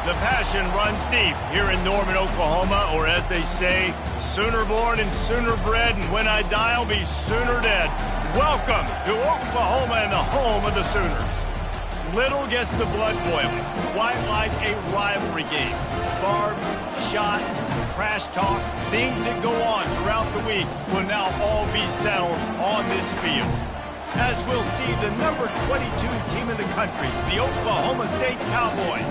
The passion runs deep here in Norman, Oklahoma, or as they say, sooner born and sooner bred, and when I die, I'll be sooner dead. Welcome to Oklahoma and the home of the Sooners. Little gets the blood boiling, quite like a rivalry game. Barbs, shots, trash talk, things that go on throughout the week will now all be settled on this field. As we'll see the number 22 team in the country, the Oklahoma State Cowboys,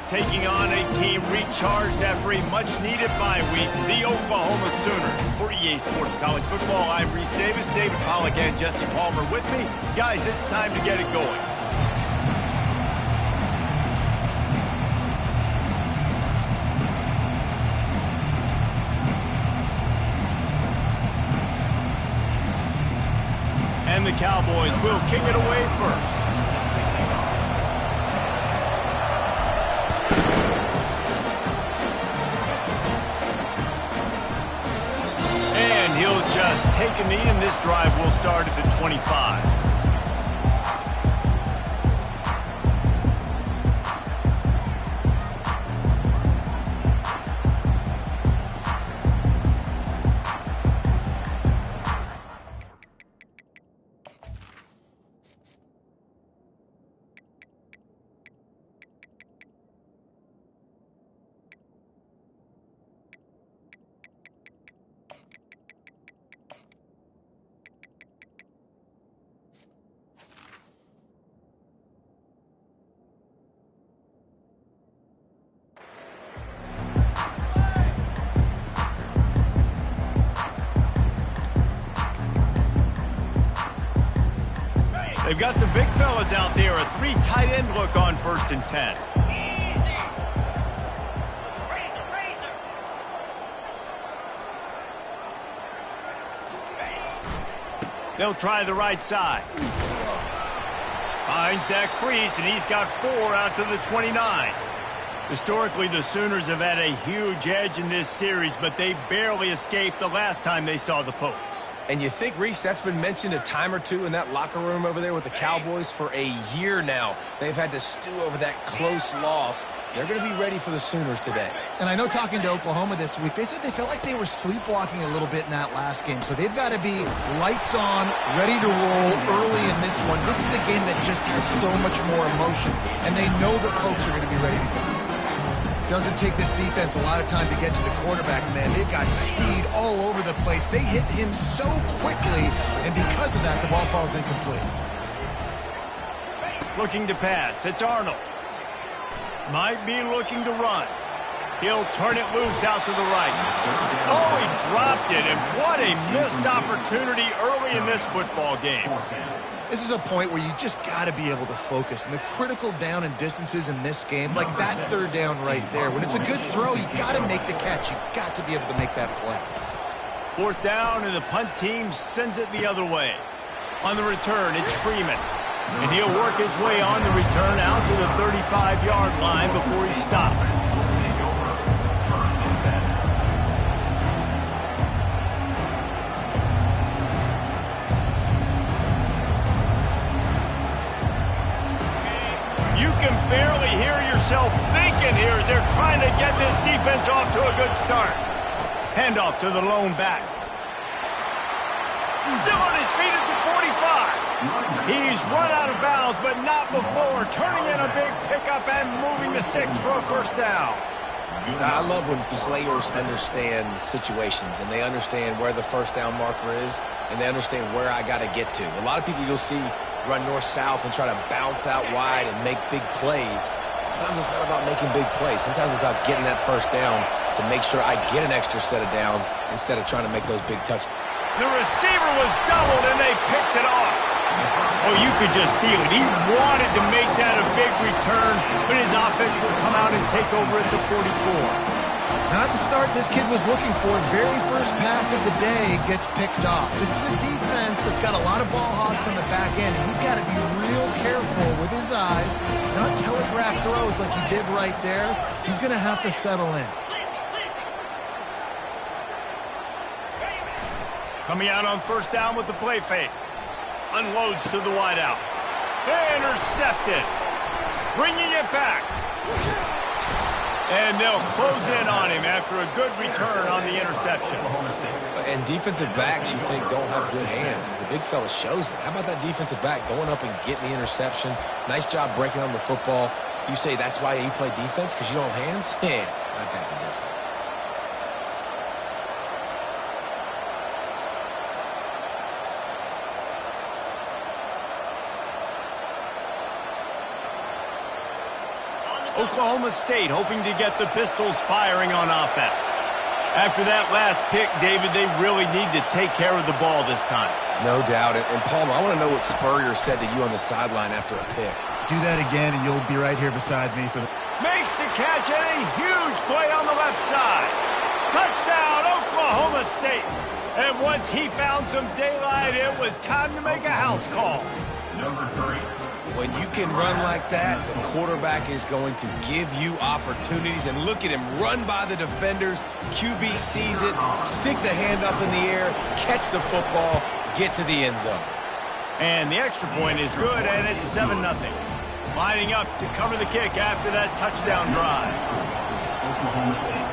taking on a team recharged after a much-needed bye week, the Oklahoma Sooners. For EA Sports College Football, I'm Reese Davis, David Pollack, and Jesse Palmer with me. Guys, it's time to get it going. And the Cowboys will kick it away first. And he'll just take a knee, and this drive will start at the 25. They've got the big fellas out there, a 3 tight end look on 1st and 10. Easy. Razor. They'll try the right side. Finds that crease, and he's got 4 out to the 29. Historically, the Sooners have had a huge edge in this series, but they barely escaped the last time they saw the Pokes. And you think, Reese, that's been mentioned a time or two in that locker room over there with the Cowboys for a year now. They've had to stew over that close loss. They're going to be ready for the Sooners today. And I know talking to Oklahoma this week, they said they felt like they were sleepwalking a little bit in that last game. So they've got to be lights on, ready to roll early in this one. This is a game that just has so much more emotion. And they know the Pokes are going to be ready to go. Doesn't take this defense a lot of time to get to the quarterback, man. They've got speed all over the place. They hit him so quickly, and because of that, the ball falls incomplete. Looking to pass. It's Arnold. Might be looking to run. He'll turn it loose out to the right. Oh, he dropped it, and what a missed opportunity early in this football game. This is a point where you just got to be able to focus. And the critical down and distances in this game, like that 3rd down right there. When it's a good throw, you got to make the catch. You've got to be able to make that play. 4th down, and the punt team sends it the other way. On the return, it's Freeman. And he'll work his way on the return out to the 35-yard line before he stops. You can barely hear yourself thinking here as they're trying to get this defense off to a good start. Handoff to the lone back. Still on his feet at the 45. He's run out of bounds, but not before turning in a big pickup and moving the sticks for a 1st down. I love when players understand situations and they understand where the 1st down marker is and they understand where I got to get to. A lot of people you'll see run north-south and try to bounce out wide and make big plays. Sometimes it's not about making big plays. Sometimes it's about getting that 1st down to make sure I get an extra set of downs instead of trying to make those big touchdowns. The receiver was doubled, and they picked it off. Oh, you could just feel it. He wanted to make that a big return, but his offense will come out and take over at the 44. Not the start this kid was looking for. Very first pass of the day gets picked off. This is a defense that's got a lot of ball hawks on the back end, and he's got to be real careful with his eyes, not telegraph throws like he did right there. He's going to have to settle in. Coming out on 1st down with the play fake. Unloads to the wideout. Intercepted. Bringing it back. And they'll close in on him after a good return on the interception. And defensive backs you think don't have good hands. The big fella shows it. How about that defensive back going up and getting the interception? Nice job breaking on the football. You say that's why you play defense, because you don't have hands? Yeah, not that different. Oklahoma State hoping to get the Pistols firing on offense. After that last pick, David, they really need to take care of the ball this time. No doubt. And Palmer, I want to know what Spurrier said to you on the sideline after a pick. Do that again, and you'll be right here beside me for the... Makes the catch and a huge play on the left side. Touchdown, Oklahoma State. And once he found some daylight, it was time to make a house call. Number 3. When you can run like that, the quarterback is going to give you opportunities. And look at him run by the defenders. QB sees it, stick the hand up in the air, catch the football, get to the end zone. And the extra point is good, and it's 7-0. Lining up to cover the kick after that touchdown drive. Oklahoma State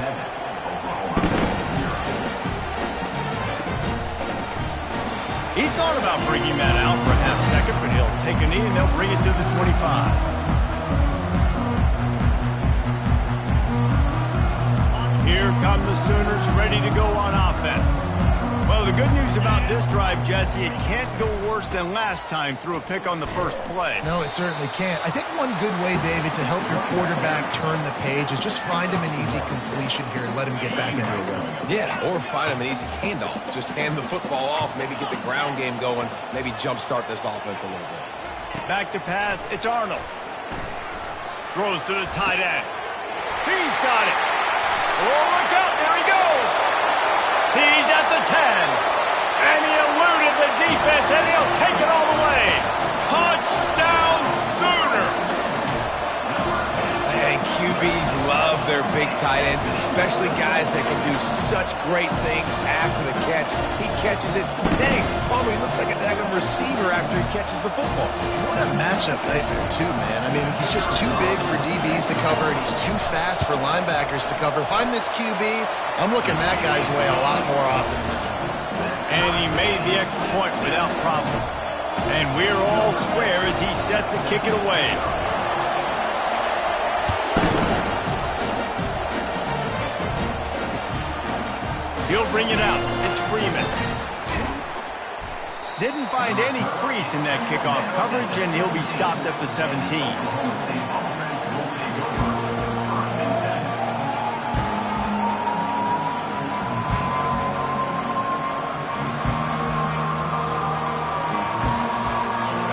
7, Oklahoma 0. He thought about bringing that out for a half second, but he'll take a knee and they'll bring it to the 25. Here come the Sooners ready to go on offense. Well, the good news about this drive, Jesse, it can't go worse than last time through a pick on the first play. No, it certainly can't. I think one good way, David, to help your quarterback turn the page is just find him an easy completion here and let him get back into a rhythm. Yeah, or find him an easy handoff. Just hand the football off, maybe get the ground game going, maybe jumpstart this offense a little bit. Back to pass, it's Arnold. Throws to the tight end. He's got it. Oh, look out, there he goes. He's at the 10. And he eluded the defense, and he'll take it all the way. Touchdown, Sooner. And QBs love their big tight ends, especially guys that can do such great things after the catch. He catches it. Dang, Palmer, he looks like a daggone receiver after he catches the football. What a matchup nightmare, too, man. I mean, he's just too big for DBs to cover, and he's too fast for linebackers to cover. If I'm this QB, I'm looking that guy's way a lot more often than this one. And he made the extra point without problem. And we're all square as he set to kick it away. He'll bring it out. It's Freeman. Didn't find any crease in that kickoff coverage, and he'll be stopped at the 17.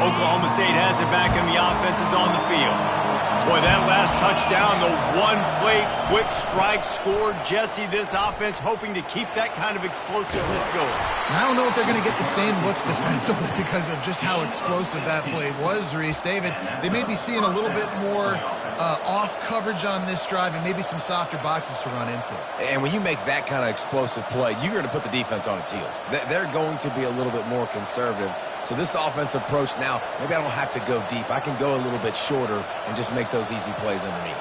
Oklahoma State has it back, and the offense is on the field. Boy, that last touchdown, the one-play quick strike scored. Jesse, this offense hoping to keep that kind of explosiveness going. And I don't know if they're going to get the same looks defensively because of just how explosive that play was, Reese. David, they may be seeing a little bit more off coverage on this drive and maybe some softer boxes to run into. And when you make that kind of explosive play, you're going to put the defense on its heels. They're going to be a little bit more conservative. So this offensive approach now, maybe I don't have to go deep. I can go a little bit shorter and just make those easy plays underneath.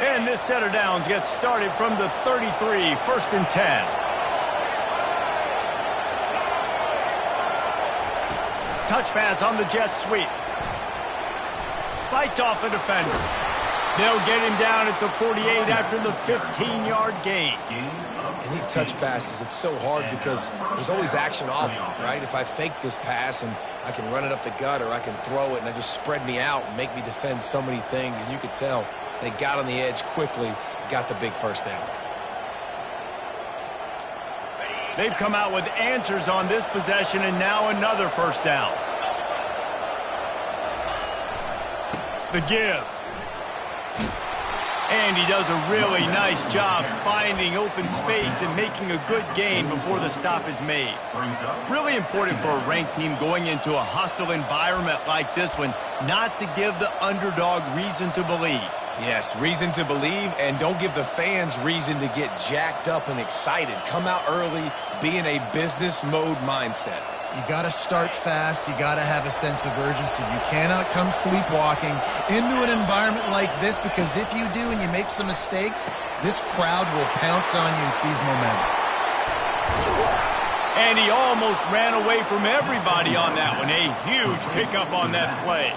And this set of downs gets started from the 33, 1st and 10. Touch pass on the jet sweep. Fights off a defender. They'll get him down at the 48 after the 15-yard gain. And these touch passes, it's so hard because there's always action off of it, right? If I fake this pass and I can run it up the gut or I can throw it and I just spread me out and make me defend so many things, and you could tell they got on the edge quickly, got the big first down. They've come out with answers on this possession, and now another first down. The give. And he does a really nice job finding open space and making a good gain before the stop is made. Really important for a ranked team going into a hostile environment like this one, not to give the underdog reason to believe. Yes, reason to believe, and don't give the fans reason to get jacked up and excited. Come out early, be in a business mode mindset. You got to start fast. You got to have a sense of urgency. You cannot come sleepwalking into an environment like this, because if you do and you make some mistakes, this crowd will pounce on you and seize momentum. And he almost ran away from everybody on that one. A huge pickup on that play.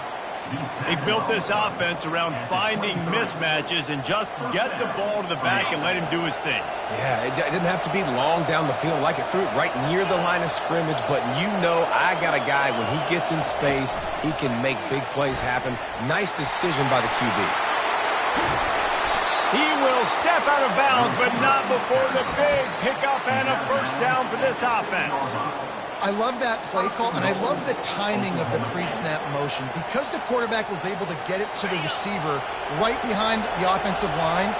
They built this offense around finding mismatches and just get the ball to the back and let him do his thing. Yeah, it didn't have to be long down the field. Like it threw it right near the line of scrimmage, but you know I got a guy, when he gets in space, he can make big plays happen. Nice decision by the QB. He will step out of bounds, but not before the big pickup and a first down for this offense. I love that play call, and I love the timing of the pre-snap motion. Because the quarterback was able to get it to the receiver right behind the offensive line,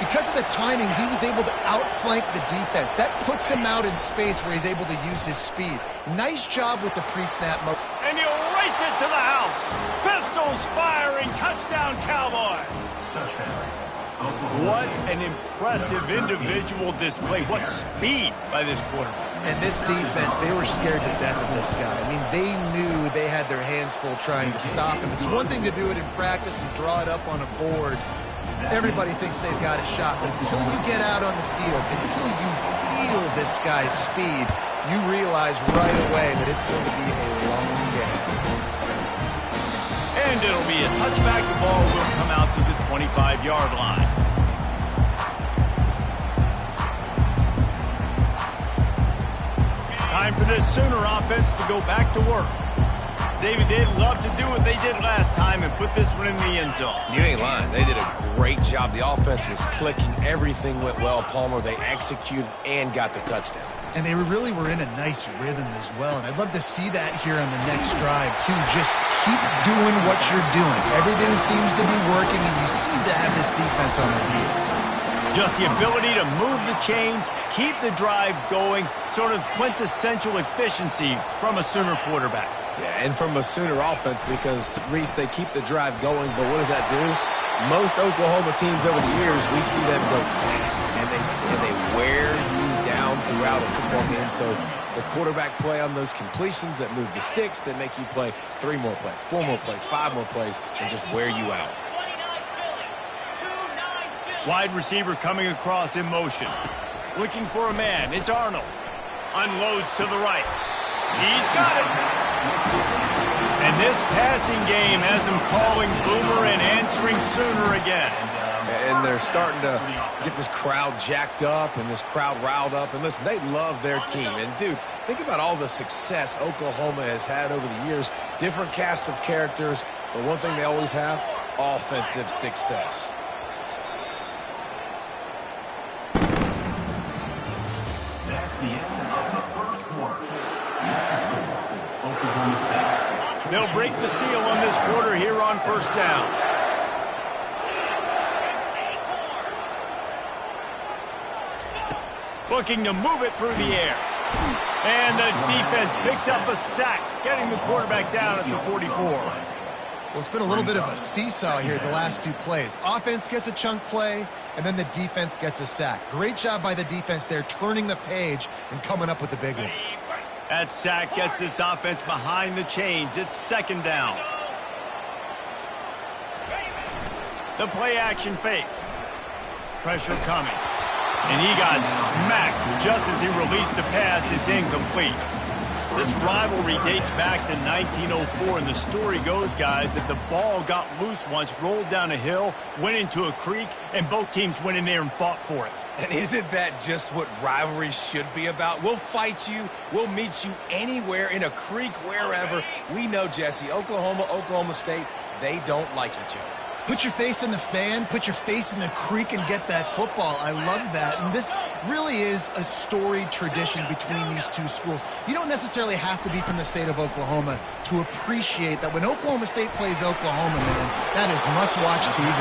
because of the timing, he was able to outflank the defense. That puts him out in space where he's able to use his speed. Nice job with the pre-snap motion. And he'll race it to the house. Pistols firing, touchdown Cowboys. What an impressive individual display. What speed by this quarterback. And this defense, they were scared to death of this guy. I mean, they knew they had their hands full trying to stop him. It's one thing to do it in practice and draw it up on a board. Everybody thinks they've got a shot, but until you get out on the field, until you feel this guy's speed, you realize right away that it's going to be a long game. And it'll be a touchback. The ball will come out to the 25-yard line. Time for this Sooner offense to go back to work. David, they'd love to do what they did last time and put this one in the end zone. You ain't lying. They did a great job. The offense was clicking. Everything went well, Palmer. They executed and got the touchdown. And they really were in a nice rhythm as well. And I'd love to see that here on the next drive, too. Just keep doing what you're doing. Everything seems to be working, and you seem to have this defense on their heels. Just the ability to move the chains, keep the drive going, sort of quintessential efficiency from a Sooner quarterback. Yeah, and from a Sooner offense, because, Reese, they keep the drive going, but what does that do? Most Oklahoma teams over the years, we see them go fast, and they wear you down throughout a football game. So the quarterback play on those completions that move the sticks, that make you play 3 more plays, 4 more plays, 5 more plays, and just wear you out. Wide receiver coming across in motion. Looking for a man. It's Arnold. Unloads to the right. He's got it. And this passing game has him calling Boomer and answering Sooner again. And they're starting to get this crowd jacked up and this crowd riled up. And listen, they love their team. And, dude, think about all the success Oklahoma has had over the years. Different cast of characters. But one thing they always have, offensive success. They'll break the seal on this quarter here on first down. Looking to move it through the air. And the defense picks up a sack, getting the quarterback down at the 44. Well, it's been a little bit of a seesaw here the last 2 plays. Offense gets a chunk play, and then the defense gets a sack. Great job by the defense there, turning the page and coming up with the big one. That sack gets this offense behind the chains. It's second down. The play action fake. Pressure coming. And he got smacked just as he released the pass. It's incomplete. This rivalry dates back to 1904, and the story goes, guys, that the ball got loose once, rolled down a hill, went into a creek, and both teams went in there and fought for it. And isn't that just what rivalry should be about? We'll fight you. We'll meet you anywhere, in a creek, wherever. We know, Jesse, Oklahoma, Oklahoma State, they don't like each other. Put your face in the fan, put your face in the creek, and get that football. I love that. And this really is a storied tradition between these 2 schools. You don't necessarily have to be from the state of Oklahoma to appreciate that when Oklahoma State plays Oklahoma, man, that is must-watch TV.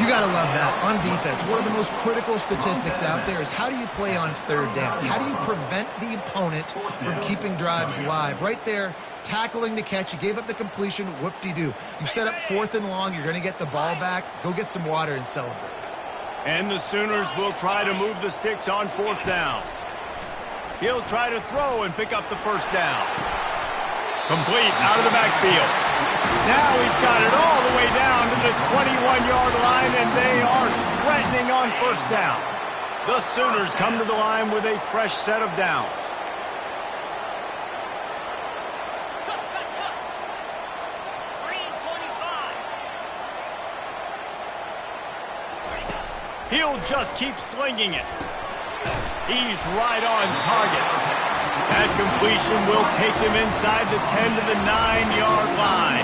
You got to love that. On defense, one of the most critical statistics out there is how do you play on third down? How do you prevent the opponent from keeping drives alive? Right there, tackling the catch. You gave up the completion. Whoop-de-doo. You set up 4th and long. You're going to get the ball back. Go get some water and celebrate. And the Sooners will try to move the sticks on 4th down. He'll try to throw and pick up the first down. Complete out of the backfield. Now he's got it all the way down to the 21-yard line, and they are threatening on first down. The Sooners come to the line with a fresh set of downs. He'll just keep slinging it. He's right on target. That completion will take him inside the 10 to the 9-yard line.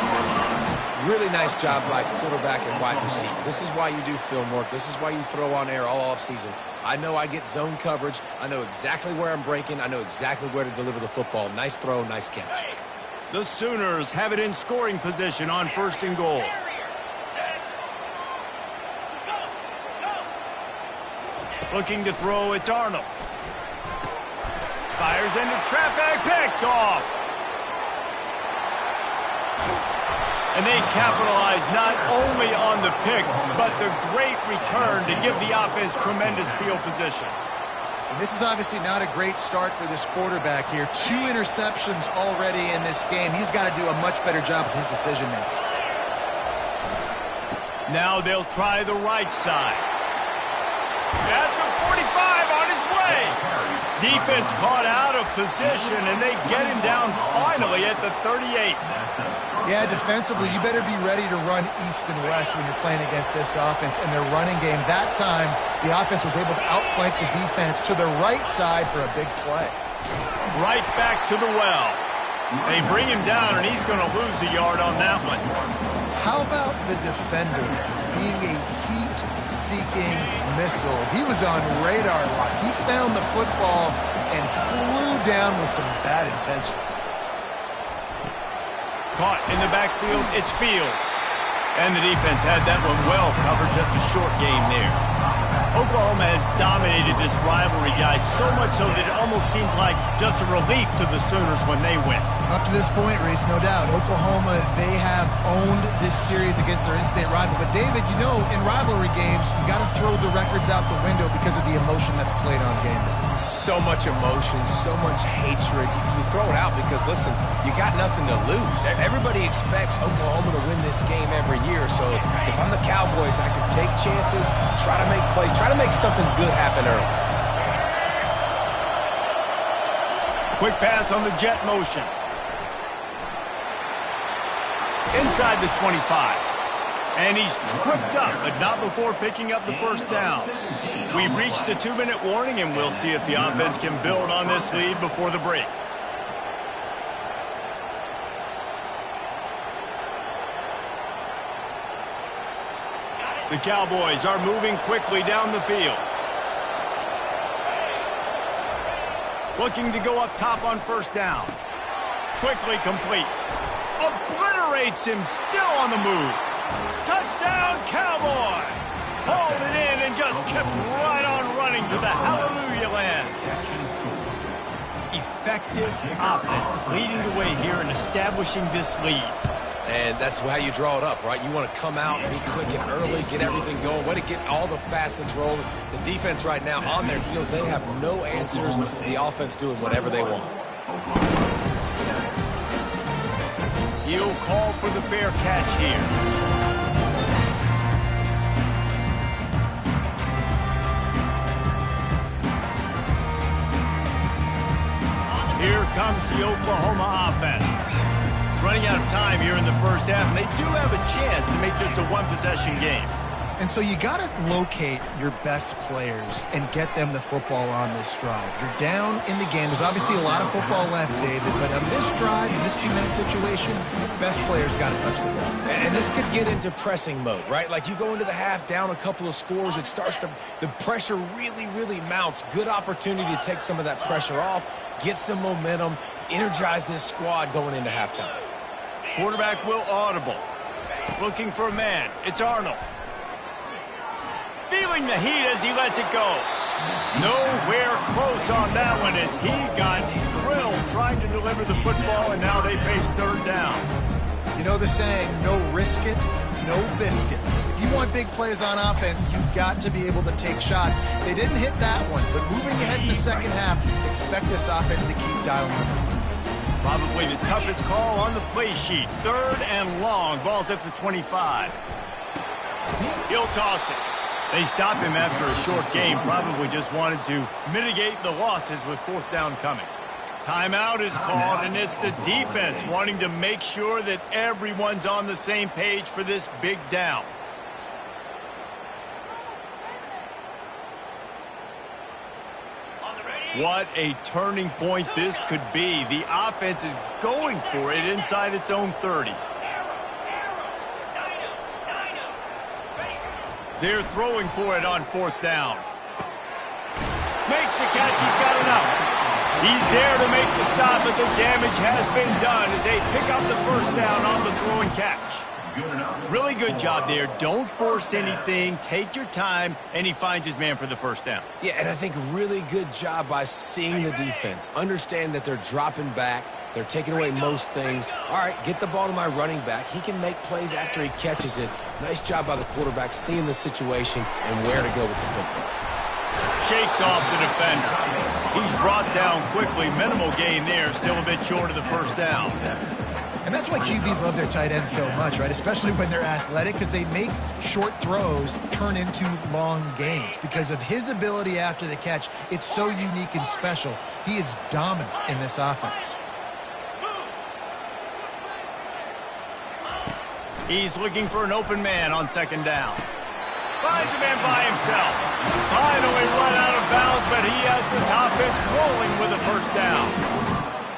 Really nice job by quarterback and wide receiver. This is why you do film work. This is why you throw on air all offseason. I know I get zone coverage. I know exactly where I'm breaking. I know exactly where to deliver the football. Nice throw, nice catch. The Sooners have it in scoring position on 1st and goal. Looking to throw, it's Arnold. Fires into traffic, picked off. And they capitalize not only on the pick, but the great return to give the offense tremendous field position. And this is obviously not a great start for this quarterback here. 2 interceptions already in this game. He's got to do a much better job with his decision-making. Now they'll try the right side. At the 45, on his way. Defense caught out of position, and they get him down finally at the 38. Yeah, defensively, you better be ready to run east and west when you're playing against this offense and their running game. That time, the offense was able to outflank the defense to the right side for a big play. Right back to the well. They bring him down, and he's going to lose a yard on that one. How about the defender being a heat-seeking missile? He was on radar lock. He found the football and flew down with some bad intentions. Caught in the backfield, it's Fields. And the defense had that one well covered, just a short game there. Oklahoma has dominated this rivalry, guys, so much so that it almost seems like just a relief to the Sooners when they win. Up to this point, Reese, no doubt. Oklahoma, they have owned this series against their in-state rival. But, David, you know, in rivalry games, you got to throw the records out the window because of the emotion that's played on game day. So much emotion, so much hatred. You throw it out because, listen, you got nothing to lose. Everybody expects Oklahoma to win this game every year. So if I'm the Cowboys, I can take chances, try to make plays, try to make something good happen early. Quick pass on the jet motion. Inside the 25. And he's tripped up, but not before picking up the first down. We've reached the 2-minute warning, and we'll see if the offense can build on this lead before the break. The Cowboys are moving quickly down the field. Looking to go up top on first down. Quickly complete. Obliterates him, still on the move. Touchdown, Cowboys! Hauled it in and just kept right on running to the hallelujah land. Effective offense leading the way here and establishing this lead. And that's how you draw it up, right? You want to come out, be quick and early, get everything going, want to get all the facets rolling. The defense right now on their heels, they have no answers. The offense doing whatever they want. He'll call for the fair catch here. Here comes the Oklahoma offense. Running out of time here in the first half, and they do have a chance to make this a one-possession game. And so you got to locate your best players and get them the football on this drive. You're down in the game. There's obviously a lot of football left, David, but on this drive, in this 2-minute situation, best players got to touch the ball. And this could get into pressing mode, right? Like you go into the half down a couple of scores, it starts to, the pressure really mounts. Good opportunity to take some of that pressure off, get some momentum, energize this squad going into halftime. Quarterback will audible. Looking for a man. It's Arnold. Feeling the heat as he lets it go. Nowhere close on that one as he got drilled trying to deliver the football, and now they face third down. You know the saying, no risk it, no biscuit. If If you want big plays on offense, you've got to be able to take shots. They didn't hit that one, but moving ahead in the second half, expect this offense to keep dialing up. Probably the toughest call on the play sheet. 3rd and long. Ball's at the 25. He'll toss it. They stop him after a short game. Probably just wanted to mitigate the losses with 4th down coming. Timeout is called, and it's the defense wanting to make sure that everyone's on the same page for this big down. What a turning point this could be. The offense is going for it inside its own 30. They're throwing for it on 4th down. Makes the catch. He's got enough. He's there to make the stop, but the damage has been done as they pick up the 1st down on the throw and catch. Really good job there. Don't force anything. Take your time, and he finds his man for the 1st down. Yeah, and I think really good job by seeing the defense. Understand that they're dropping back. They're taking away most things. All right, get the ball to my running back. He can make plays after he catches it. Nice job by the quarterback seeing the situation and where to go with the football. Shakes off the defender. He's brought down quickly. Minimal gain there. Still a bit short of the 1st down. And that's why QBs love their tight ends so much, right? Especially when they're athletic, because they make short throws turn into long gains. Because of his ability after the catch, it's so unique and special. He is dominant in this offense. He's looking for an open man on 2nd down. Finds a man by himself. Finally run out of bounds, but he has this offense rolling with a 1st down.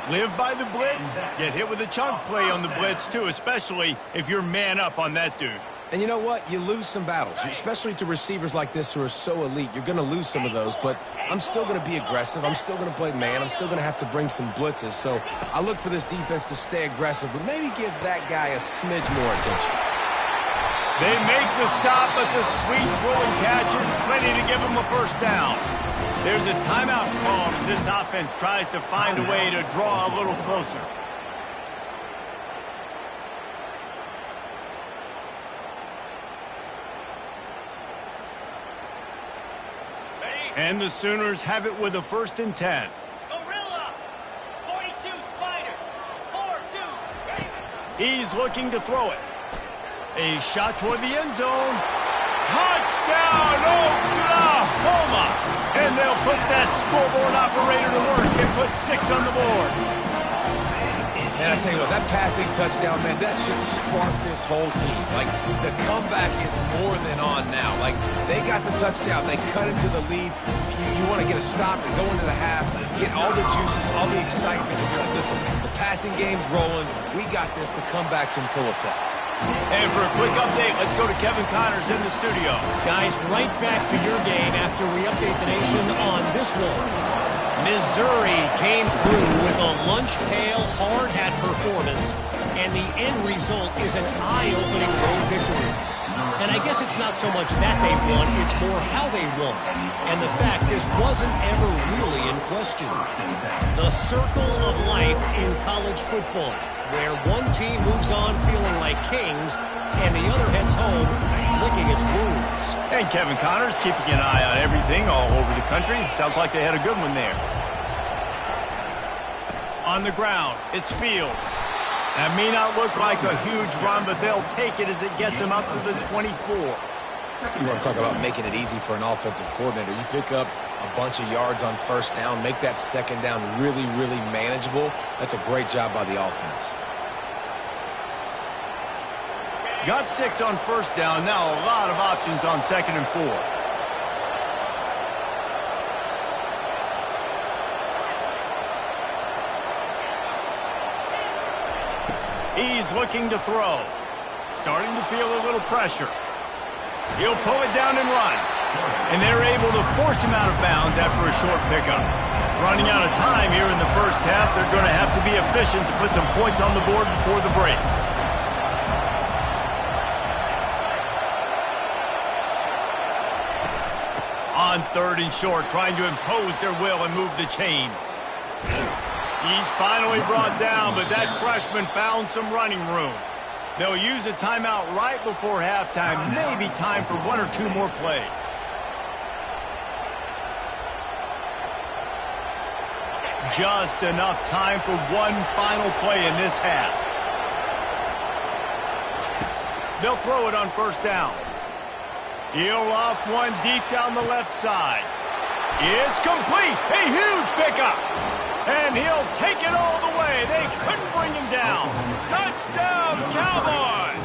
Live by the blitz. Get hit with a chunk play on the blitz, too, especially if you're man up on that dude. And you know what? You lose some battles, especially to receivers like this who are so elite. You're going to lose some of those, but I'm still going to be aggressive. I'm still going to play man. I'm still going to have to bring some blitzes. So I look for this defense to stay aggressive, but maybe give that guy a smidge more attention. They make the stop, but the sweet throwing catch is plenty to give them a 1st down. There's a timeout called as this offense tries to find a way to draw a little closer. And the Sooners have it with a 1st and 10. Gorilla, 42 Spider, 4-2. He's looking to throw it. A shot toward the end zone. Touchdown, Oklahoma! And they'll put that scoreboard operator to work and put 6 on the board. And I tell you what, that passing touchdown, man, that should spark this whole team. Like, the comeback is more than on now. Like, they got the touchdown. They cut into the lead. You want to get a stop and go into the half, get all the juices, all the excitement. And you're like, listen, the passing game's rolling. We got this. The comeback's in full effect. And for a quick update, let's go to Kevin Connors in the studio. Guys, right back to your game after we update the nation on this one. Missouri came through with a lunch pail, hard-hat performance, and the end result is an eye-opening road victory. And I guess it's not so much that they won, it's more how they won. And the fact this wasn't ever really in question. The circle of life in college football, where one team moves on feeling like kings, and the other heads home licking its wounds. And Kevin Connors keeping an eye on everything all over the country. Sounds like they had a good one there. On the ground, it's Fields. That may not look like a huge run, but they'll take it as it gets them up to the 24. You want to talk about making it easy for an offensive coordinator. You pick up a bunch of yards on 1st down, make that 2nd down really, really manageable. That's a great job by the offense. Got 6 on 1st down. Now a lot of options on 2nd and 4. He's looking to throw. Starting to feel a little pressure. He'll pull it down and run. And they're able to force him out of bounds after a short pickup. Running out of time here in the 1st half. They're going to have to be efficient to put some points on the board before the break. On 3rd and short, trying to impose their will and move the chains. He's finally brought down, but that freshman found some running room. They'll use a timeout right before halftime. Maybe time for one or two more plays. Just enough time for one final play in this half. They'll throw it on first down. He'll off one deep down the left side. It's complete. A huge pickup. And he'll take it all the way. They couldn't bring him down. Touchdown, Cowboys!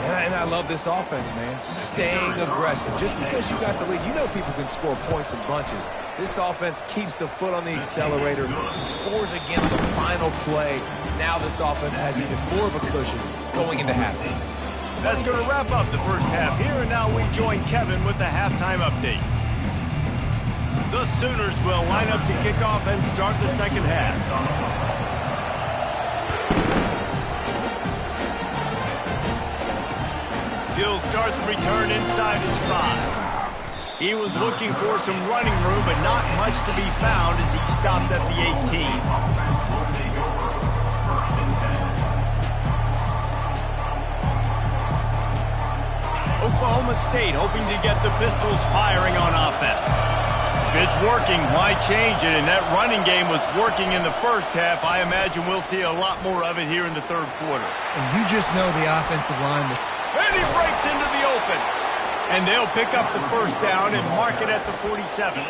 And I love this offense, man. Staying aggressive. Just because you got the lead, you know people can score points in bunches. This offense keeps the foot on the accelerator, scores again on the final play. Now this offense has even more of a cushion going into halftime. That's going to wrap up the first half here, and now we join Kevin with the halftime update. The Sooners will line up to kick off and start the second half. He'll start the return inside his 5. He was looking for some running room, but not much to be found as he stopped at the 18. Oklahoma State hoping to get the Pistols firing on offense. If it's working, why change it? And that running game was working in the first half. I imagine we'll see a lot more of it here in the third quarter. And you just know the offensive line was... And he breaks into the open. And they'll pick up the first down and mark it at the 47.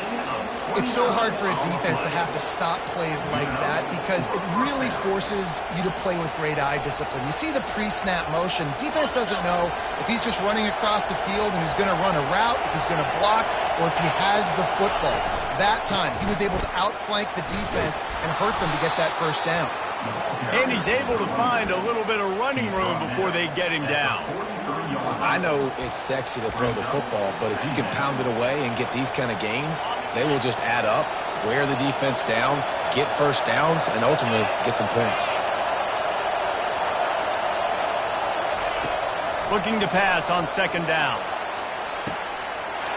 It's so hard for a defense to have to stop plays like that because it really forces you to play with great eye discipline. You see the pre-snap motion. Defense doesn't know if he's just running across the field and he's going to run a route, if he's going to block, or if he has the football. That time, he was able to outflank the defense and hurt them to get that first down. And he's able to find a little bit of running room before they get him down. I know it's sexy to throw the football, but if you can pound it away and get these kind of gains, they will just add up, wear the defense down, get first downs, and ultimately get some points. Looking to pass on second down.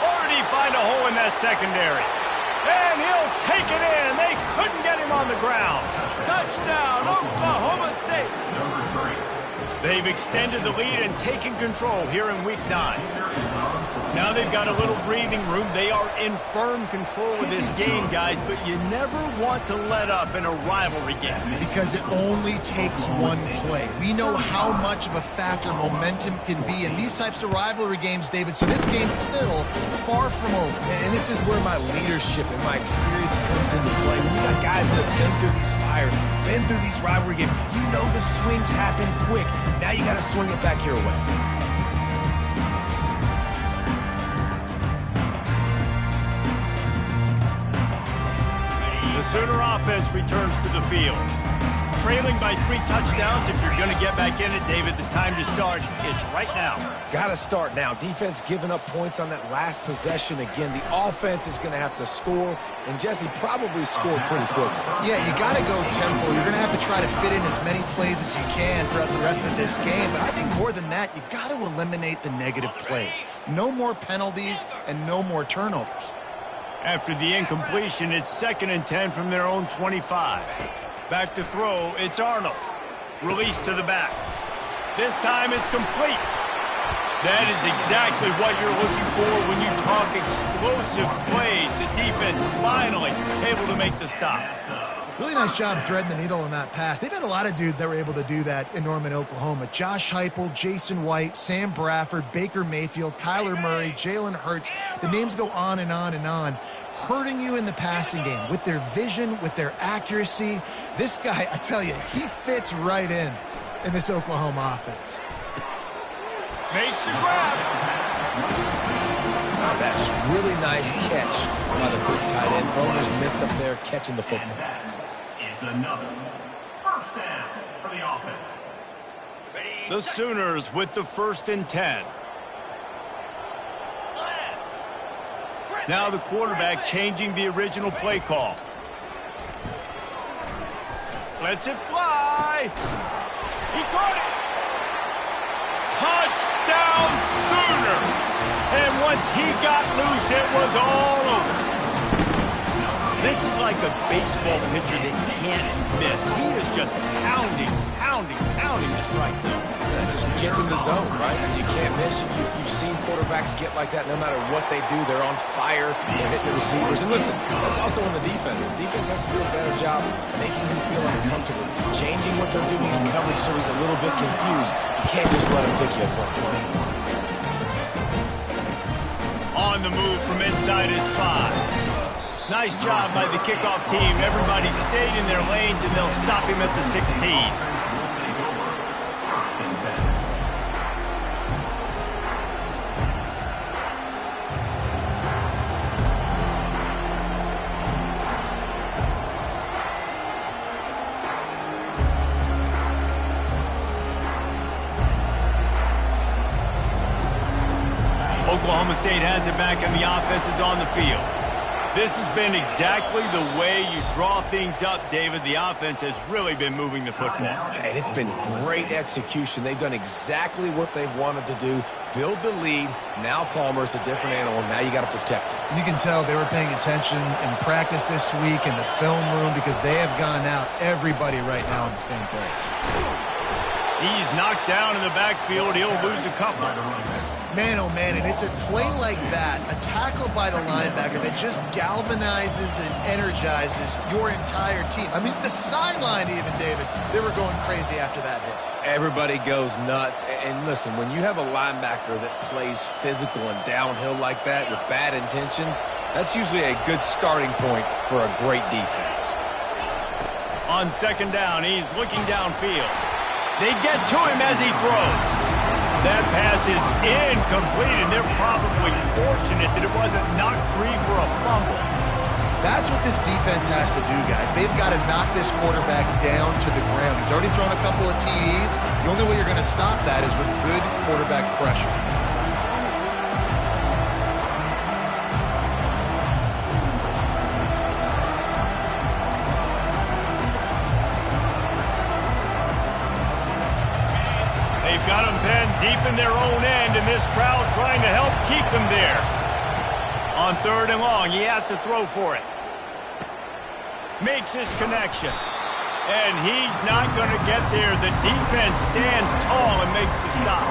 Already find a hole in that secondary. And he'll take it in. They couldn't get him on the ground. Touchdown, Oklahoma State. They've extended the lead and taken control here in Week 9. Now they've got a little breathing room. They are in firm control of this game, guys, but you never want to let up in a rivalry game. Because it only takes one play. We know how much of a factor momentum can be in these types of rivalry games, David, so this game's still far from over. And this is where my leadership and my experience comes into play. When you got guys that have been through these fires, been through these rivalry games, you know the swings happen quick. Now you got to swing it back your way. The Sooner offense returns to the field. Trailing by 3 touchdowns. If you're going to get back in it, David, the time to start is right now. Got to start now. Defense giving up points on that last possession again. The offense is going to have to score, and Jesse probably scored pretty quickly. Yeah, you got to go tempo. You're going to have to try to fit in as many plays as you can throughout the rest of this game. But I think more than that, you got to eliminate the negative plays. No more penalties and no more turnovers. After the incompletion, it's 2nd and 10 from their own 25. Back to throw, it's Arnold. Release to the back. This time it's complete. That is exactly what you're looking for when you talk explosive plays. The defense finally able to make the stop. Really nice job threading the needle on that pass. They've had a lot of dudes that were able to do that in Norman, Oklahoma. Josh Heupel, Jason White, Sam Bradford, Baker Mayfield, Kyler Murray, Jalen Hurts. The names go on and on and on. Hurting you in the passing game with their vision, with their accuracy. This guy, I tell you, he fits right in this Oklahoma offense. Makes the grab. Now that just really nice catch by the big tight end. Throwing his mitts up there, catching the football. Is another first down for the offense. The Sooners with the 1st and 10. Now the quarterback changing the original play call. Lets it fly. He caught it. Touchdown Sooners. And once he got loose, it was all over. This is like a baseball pitcher that can't miss. He is just pounding the strike zone. Yeah, just gets in the zone, right? And you can't miss. You've seen quarterbacks get like that no matter what they do. They're on fire. They're hitting the receivers. And listen, that's also on the defense. The defense has to do a better job making him feel uncomfortable, changing what they're doing in coverage so he's a little bit confused. You can't just let him pick you apart. On the move from inside his 5. Nice job by the kickoff team. Everybody stayed in their lanes, and they'll stop him at the 16. Oklahoma State has it back, and the offense is on the field. This has been exactly the way you draw things up, David. The offense has really been moving the football. And it's been great execution. They've done exactly what they've wanted to do, build the lead. Now Palmer's a different animal. Now you got to protect it. You can tell they were paying attention in practice this week in the film room because they have gone out everybody right now on the same page. He's knocked down in the backfield. He'll lose a couple. Man, oh man, and it's a play like that, a tackle by the linebacker that just galvanizes and energizes your entire team. I mean, the sideline even, David, they were going crazy after that hit. Everybody goes nuts. And listen, when you have a linebacker that plays physical and downhill like that with bad intentions, that's usually a good starting point for a great defense. On second down, he's looking downfield. They get to him as he throws. That pass is incomplete, and they're probably fortunate that it wasn't knocked free for a fumble. That's what this defense has to do, guys. They've got to knock this quarterback down to the ground. He's already thrown a couple of TDs. The only way you're going to stop that is with good quarterback pressure. Got them pinned deep in their own end, and this crowd trying to help keep them there. On third and long, he has to throw for it. Makes his connection. And he's not going to get there. The defense stands tall and makes the stop.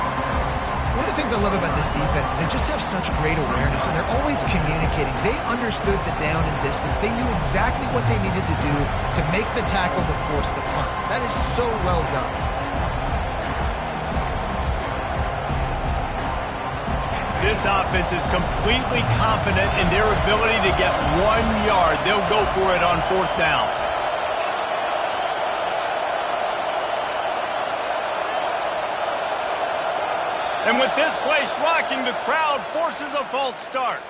One of the things I love about this defense is they just have such great awareness, and they're always communicating. They understood the down and distance. They knew exactly what they needed to do to make the tackle to force the punt. That is so well done. This offense is completely confident in their ability to get 1 yard. They'll go for it on fourth down. And with this place rocking, the crowd forces a false start.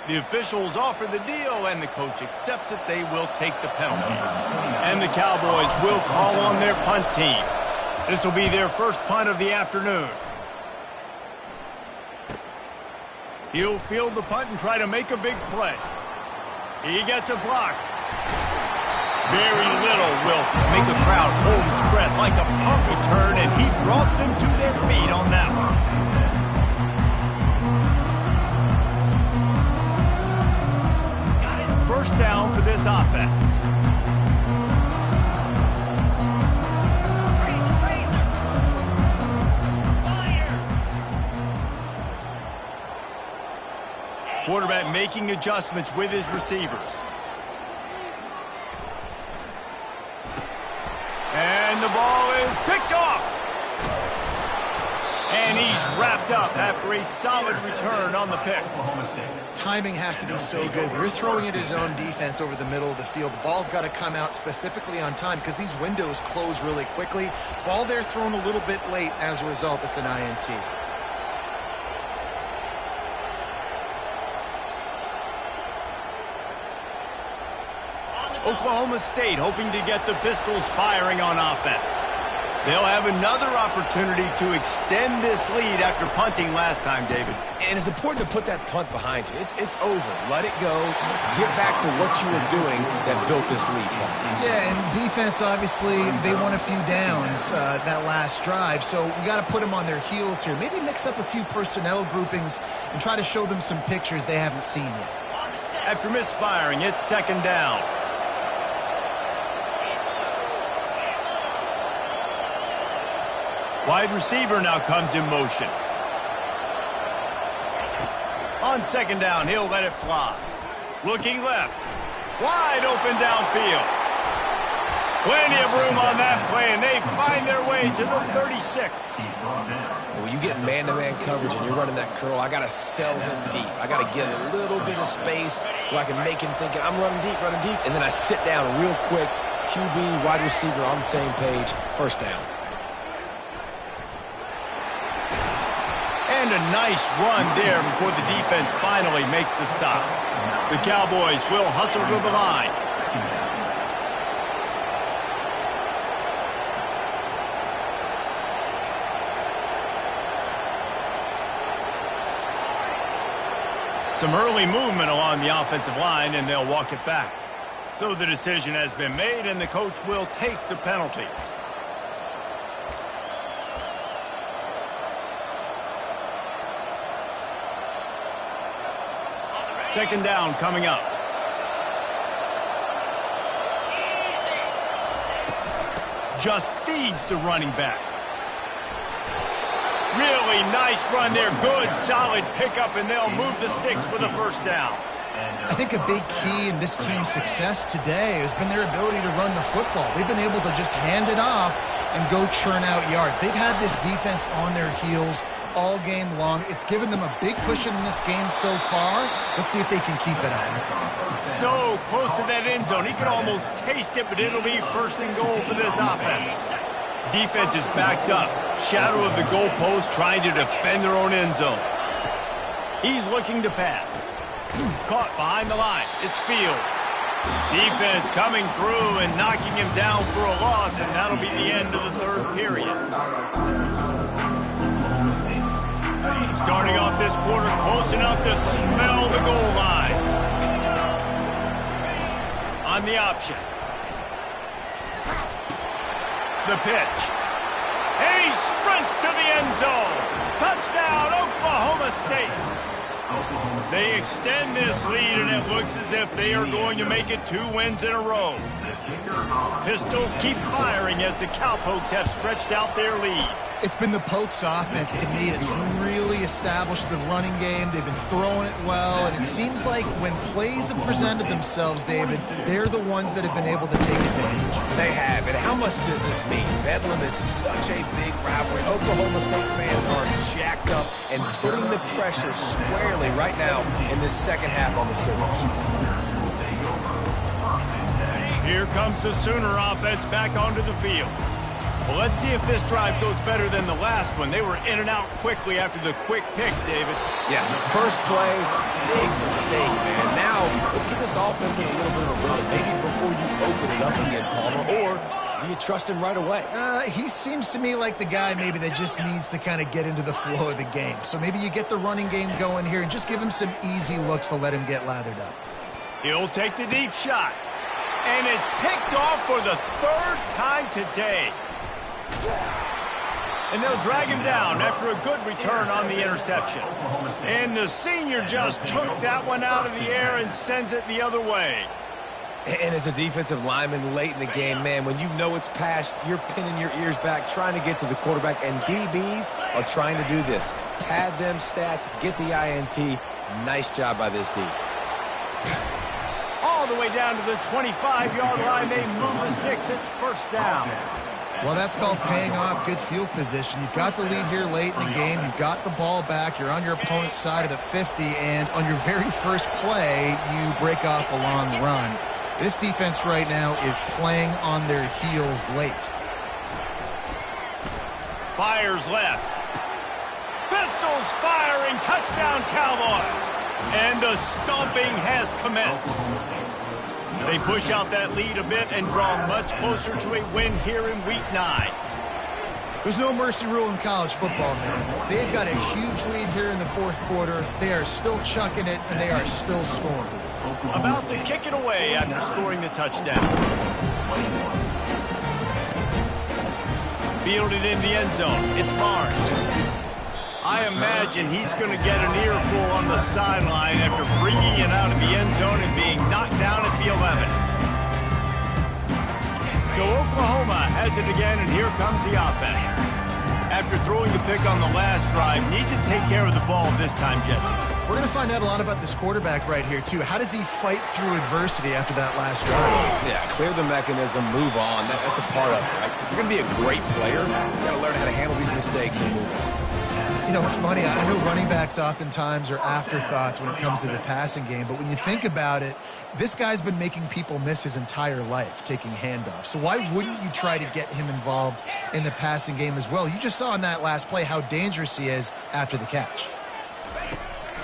The officials offer the deal, and the coach accepts it. They will take the penalty. And the Cowboys will call on their punt team. This will be their first punt of the afternoon. He'll field the punt and try to make a big play. He gets a block. Very little will make a crowd hold its breath like a punt return, and he brought them to their feet on that one. First down for this offense. Quarterback making adjustments with his receivers. And the ball is picked off. And he's wrapped up after a solid return on the pick. Timing has to be so good. When you're throwing at his own defense over the middle of the field, the ball's got to come out specifically on time because these windows close really quickly. Ball there thrown a little bit late. As a result, it's an INT. Oklahoma State hoping to get the Pistols firing on offense. They'll have another opportunity to extend this lead after punting last time, David. And it's important to put that punt behind you. It's over. Let it go. Get back to what you were doing that built this lead, Paul. Yeah, and defense, obviously, they won a few downs that last drive, so we got to put them on their heels here. Maybe mix up a few personnel groupings and try to show them some pictures they haven't seen yet. After misfiring, it's second down. Wide receiver now comes in motion. On second down, he'll let it fly. Looking left. Wide open downfield. Plenty of room on that play, and they find their way to the 36. When you get man-to-man coverage and you're running that curl, I got to sell him deep. I got to get a little bit of space where I can make him thinking, I'm running deep, and then I sit down real quick. QB, wide receiver on the same page, first down. And a nice run there before the defense finally makes the stop. The Cowboys will hustle to the line. Some early movement along the offensive line, and they'll walk it back. So the decision has been made, and the coach will take the penalty. Second down coming up. Just feeds the running back. Really nice run there. Good, solid pickup, and they'll move the sticks with a first down. I think a big key in this team's success today has been their ability to run the football. They've been able to just hand it off and go churn out yards. They've had this defense on their heels all game long. It's given them a big cushion in this game so far. Let's see if they can keep it up. So close to that end zone. He can almost taste it, but it'll be first and goal for this offense. Defense is backed up. Shadow of the goalpost, trying to defend their own end zone. He's looking to pass. Caught behind the line. It's Fields. Defense coming through and knocking him down for a loss, and that'll be the end of the third period. Starting off this quarter close enough to smell the goal line. On the option. The pitch. And he sprints to the end zone. Touchdown, Oklahoma State. They extend this lead, and it looks as if they are going to make it 2 wins in a row. Pistols keep firing as the Cowpokes have stretched out their lead. It's been the Pokes offense to me. It's really established the running game. They've been throwing it well, and it seems like when plays have presented themselves, David, they're the ones that have been able to take advantage. They have, and how much does this mean? Bedlam is such a big rivalry. Oklahoma State fans are jacked up and putting the pressure squarely right now in this second half on the Sooners. Here comes the Sooner offense back onto the field. Well, let's see if this drive goes better than the last one. They were in and out quickly after the quick pick, David. Yeah, first play, big mistake, man. Now, let's get this offense in a little bit of a rhythm. Maybe before you open it up again, Palmer, or do you trust him right away? He seems to me like the guy maybe that just needs to kind of get into the flow of the game. So maybe you get the running game going here and just give him some easy looks to let him get lathered up. He'll take the deep shot. And it's picked off for the third time today. And they'll drag him down after a good return on the interception. And the senior just took that one out of the air and sends it the other way. And as a defensive lineman late in the game, man, when you know it's passed, you're pinning your ears back, trying to get to the quarterback. And DBs are trying to do this. Pad them stats, get the INT. Nice job by this D. All the way down to the 25-yard line. They move the sticks. It's first down. Well, that's called paying off good field position. You've got the lead here late in the game. You've got the ball back. You're on your opponent's side of the 50, and on your very first play, you break off a long run. This defense right now is playing on their heels late. Fires left. Pistols firing. Touchdown, Cowboys. And the stomping has commenced. They push out that lead a bit and draw much closer to a win here in Week 9. There's no mercy rule in college football, man. They've got a huge lead here in the fourth quarter. They are still chucking it, and they are still scoring. About to kick it away after scoring the touchdown. Fielded in the end zone. It's Barnes. I imagine he's going to get an earful on the sideline after bringing it out of the end zone and being knocked down at the 11. So Oklahoma has it again, and here comes the offense. After throwing the pick on the last drive, need to take care of the ball this time, Jesse. We're going to find out a lot about this quarterback right here, too. How does he fight through adversity after that last drive? Yeah, clear the mechanism, move on. That's a part of it, right? If you're going to be a great player, you got to learn how to handle these mistakes and move on. You know, it's funny. I know running backs oftentimes are afterthoughts when it comes to the passing game, but when you think about it, this guy's been making people miss his entire life taking handoffs. So why wouldn't you try to get him involved in the passing game as well? You just saw in that last play how dangerous he is after the catch.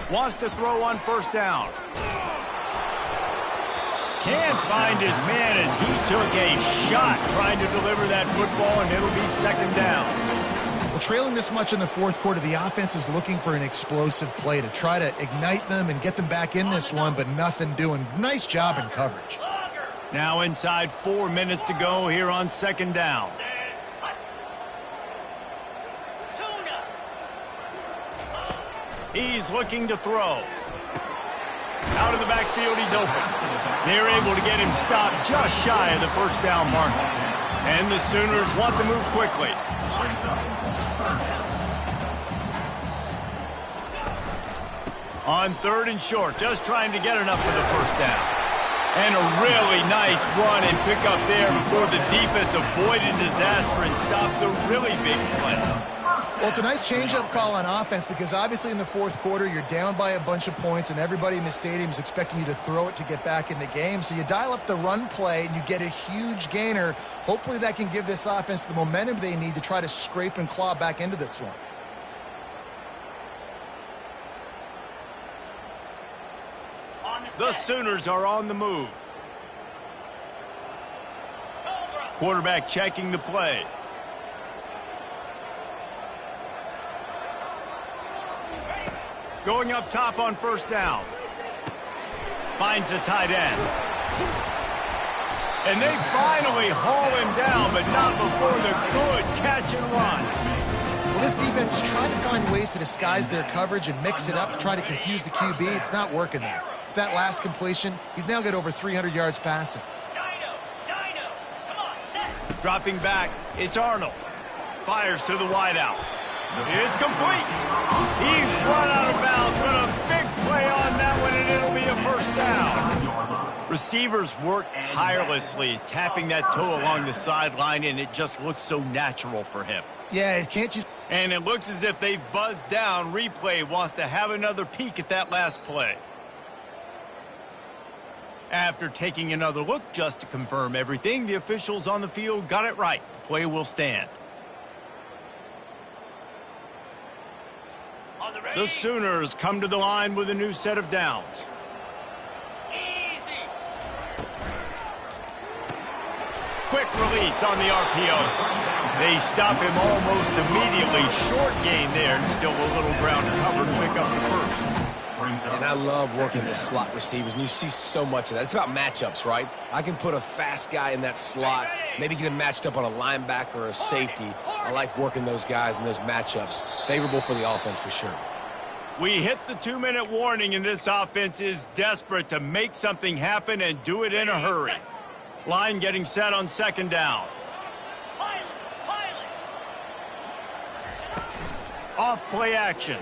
Wants to throw on first down. Can't find his man as he took a shot trying to deliver that football, and it'll be second down. Well, trailing this much in the fourth quarter, the offense is looking for an explosive play to try to ignite them and get them back in this one, but nothing doing. Nice job in coverage. Now inside 4 minutes to go here on second down. He's looking to throw. Out of the backfield, he's open. They're able to get him stopped just shy of the first down marker. And the Sooners want to move quickly. On third and short, just trying to get enough for the first down. And a really nice run and pick up there before the defense avoided disaster and stopped the really big play. Well, it's a nice change-up call on offense because obviously in the fourth quarter, you're down by a bunch of points and everybody in the stadium is expecting you to throw it to get back in the game. So you dial up the run play and you get a huge gainer. Hopefully that can give this offense the momentum they need to try to scrape and claw back into this one. The Sooners are on the move. Quarterback checking the play. Going up top on first down. Finds the tight end. And they finally haul him down, but not before the good catch and run. Well, this defense is trying to find ways to disguise their coverage and mix it up to try to confuse the QB. It's not working there. With that last completion, he's now got over 300 yards passing. Come on, set. Dropping back, it's Arnold. Fires to the wideout. It's complete. He's run out of bounds, but a big play on that one, and it'll be a first down. Receivers work tirelessly, tapping that toe along the sideline, and it just looks so natural for him. Yeah, can't you... And it looks as if they've buzzed down. Replay wants to have another peek at that last play. After taking another look just to confirm everything, the officials on the field got it right. The play will stand. The Sooners come to the line with a new set of downs. Easy. Quick release on the RPO. They stop him almost immediately. Short gain there, and still a little ground to cover to pick up the first. And I love working the slot receivers, and you see so much of that. It's about matchups, right? I can put a fast guy in that slot, maybe get him matched up on a linebacker or a safety. I like working those guys in those matchups. Favorable for the offense for sure. We hit the 2-minute warning, and this offense is desperate to make something happen and do it in a hurry. Line getting set on second down. Off play action.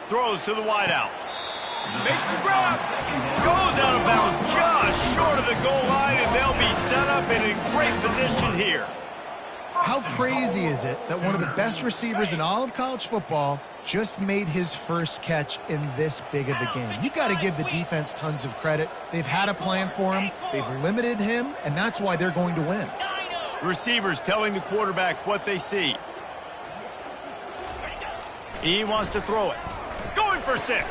Throws to the wideout. Makes the grab. Goes out of bounds just short of the goal line, and they'll be set up in a great position here. How crazy is it that one of the best receivers in all of college football just made his first catch in this big of a game? You've got to give the defense tons of credit. They've had a plan for him. They've limited him, and that's why they're going to win. Receivers telling the quarterback what they see. He wants to throw it. Going for 6.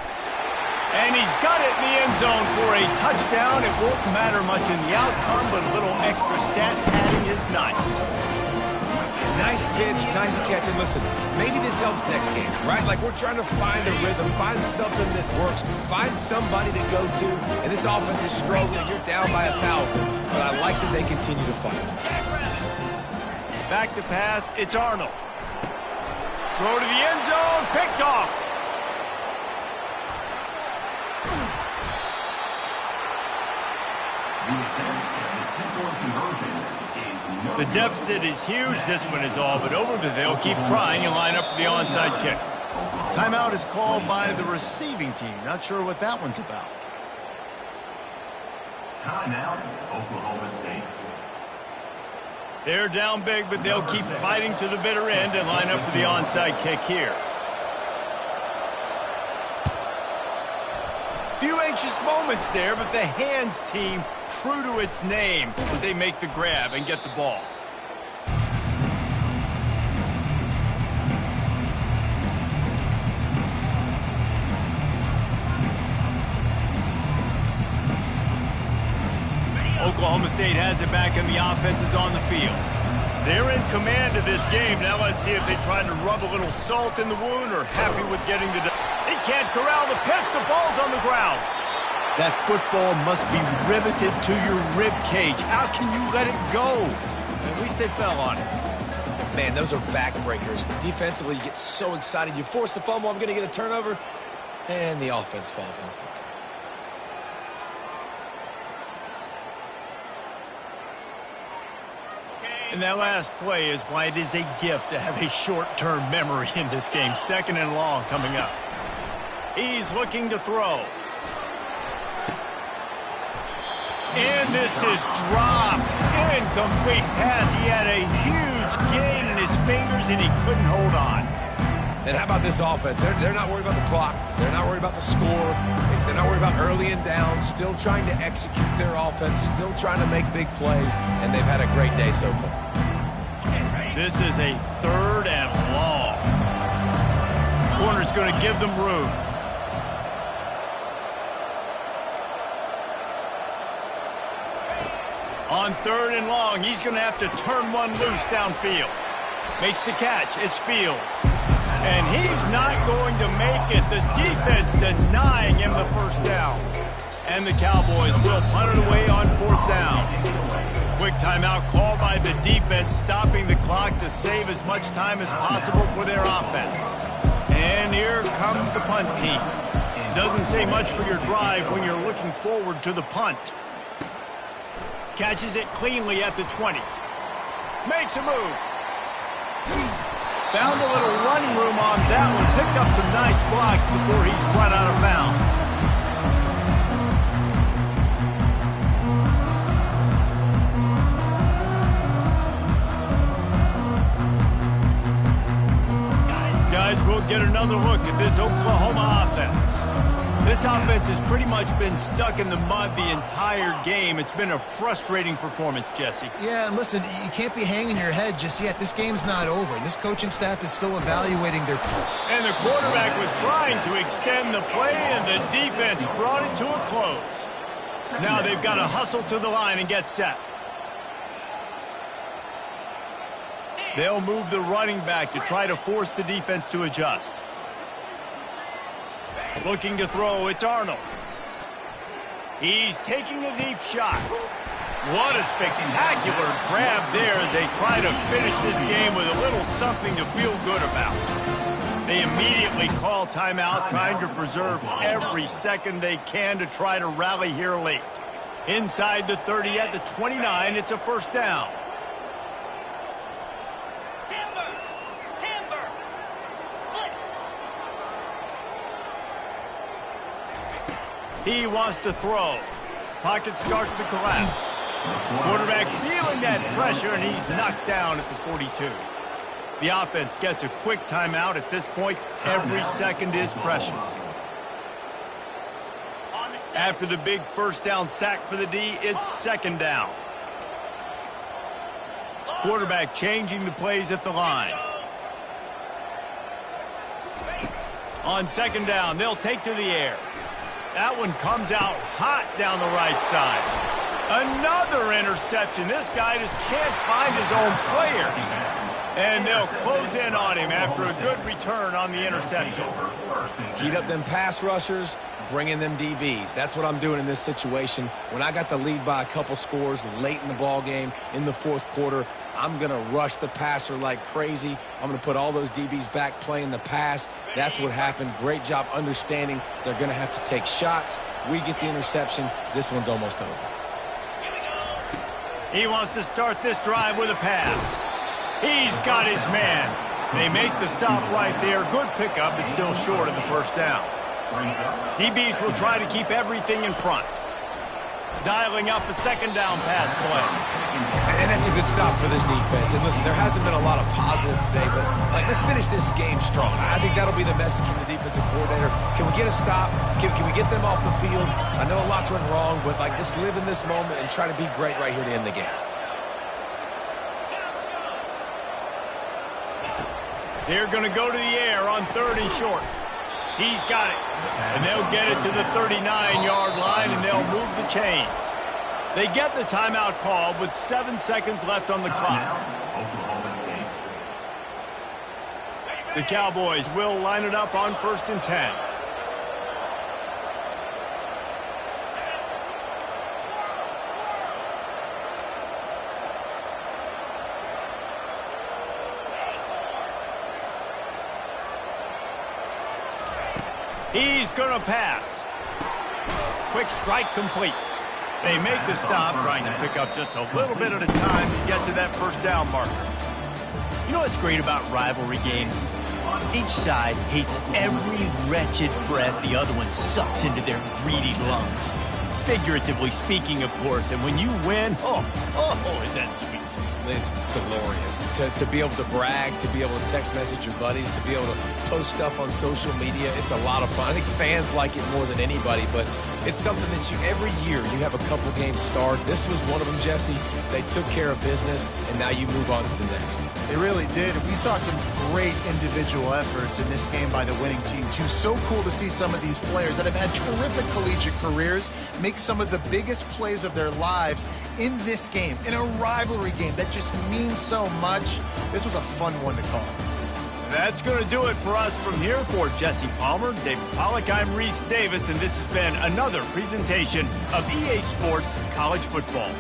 And he's got it in the end zone for a touchdown. It won't matter much in the outcome, but a little extra stat padding is nice. Nice pitch, nice catch, and listen, maybe this helps next game, right? Like we're trying to find a rhythm, find something that works, find somebody to go to, and this offense is struggling. You're down by 1,000, but I like that they continue to fight. Back to pass, it's Arnold. Throw to the end zone, picked off. The deficit is huge. This one is all but over, but they'll keep trying and line up for the onside kick. Timeout is called by the receiving team. Not sure what that one's about. Timeout, Oklahoma State. They're down big, but they'll keep fighting to the bitter end and line up for the onside kick here. Few anxious moments there, but the hands team, true to its name, as they make the grab and get the ball. Oklahoma State has it back and the offense is on the field. They're in command of this game. Now let's see if they try to rub a little salt in the wound or happy with getting the... They can't corral the pitch. The ball's on the ground. That football must be riveted to your rib cage. How can you let it go? At least they fell on it. Man, those are backbreakers. Defensively, you get so excited. You force the fumble, I'm going to get a turnover, and the offense falls on the football. And that last play is why it is a gift to have a short-term memory in this game. 2nd and long coming up. He's looking to throw. And this is dropped. Incomplete pass. He had a huge gain in his fingers, and he couldn't hold on. And how about this offense? They're not worried about the clock. They're not worried about the score. They're not worried about early and down. Still trying to execute their offense. Still trying to make big plays. And they've had a great day so far. This is a 3rd and long. Corner's going to give them room. On 3rd and long, he's going to have to turn one loose downfield. Makes the catch. It's Fields. And he's not going to make it. The defense denying him the first down. And the Cowboys will punt it away on 4th down. Quick timeout called by the defense, stopping the clock to save as much time as possible for their offense. And here comes the punt team. Doesn't say much for your drive when you're looking forward to the punt. Catches it cleanly at the 20. Makes a move. Found a little running room on that one. Picked up some nice blocks before he's run out of bounds. Guys, we'll get another look at this Oklahoma offense. This offense has pretty much been stuck in the mud the entire game. It's been a frustrating performance, Jesse. Yeah, and listen, you can't be hanging your head just yet. This game's not over. This coaching staff is still evaluating their play. And the quarterback was trying to extend the play, and the defense brought it to a close. Now they've got to hustle to the line and get set. They'll move the running back to try to force the defense to adjust. Looking to throw, it's Arnold. He's taking a deep shot. What a spectacular grab there as they try to finish this game with a little something to feel good about. They immediately call timeout, trying to preserve every second they can to try to rally here late. Inside the 30 at the 29, it's a 1st down. He wants to throw. Pocket starts to collapse. Quarterback feeling that pressure, and he's knocked down at the 42. The offense gets a quick timeout. At this point, every second is precious. After the big 1st down sack for the D, it's 2nd down. Quarterback changing the plays at the line. On 2nd down, they'll take to the air. That one comes out hot down the right side. Another interception. This guy just can't find his own players. And they'll close in on him after a good return on the interception. Heat up them pass rushers. bringing them DBs. That's what I'm doing in this situation. When I got the lead by a couple scores late in the ball game in the fourth quarter, I'm going to rush the passer like crazy. I'm going to put all those DBs back playing the pass. That's what happened. Great job understanding they're going to have to take shots. We get the interception. This one's almost over. He wants to start this drive with a pass. He's got his man. They make the stop right there. Good pickup, but still short of the first down. DBs will try to keep everything in front. Dialing up a second down pass play. And that's a good stop for this defense. And listen, there hasn't been a lot of positive today, but let's finish this game strong. I think that'll be the message from the defensive coordinator. Can we get a stop? Can we get them off the field? I know a lot's went wrong, but let's live in this moment and try to be great right here to end the game. They're going to go to the air on 3rd and short. He's got it. And they'll get it to the 39-yard line, and they'll move the chains. They get the timeout called with 7 seconds left on the clock. The Cowboys will line it up on 1st and 10. He's going to pass. Quick strike complete. They make the stop, trying to pick up just a little bit at a time to get to that first down marker. You know what's great about rivalry games? Each side hates every wretched breath the other one sucks into their greedy lungs. Figuratively speaking, of course, and when you win, oh, is that sweet. It's glorious. To be able to brag, to be able to text message your buddies, to be able to post stuff on social media, it's a lot of fun. I think fans like it more than anybody, but it's something that every year you have a couple games start. This was one of them, Jesse. They took care of business, and now you move on to the next. They really did. We saw some great individual efforts in this game by the winning team, too. So cool to see some of these players that have had terrific collegiate careers make some of the biggest plays of their lives in this game, in a rivalry game that just means so much. This was a fun one to call. That's going to do it for us from here. For Jesse Palmer, David Pollack, I'm Reese Davis, and this has been another presentation of EA Sports College Football.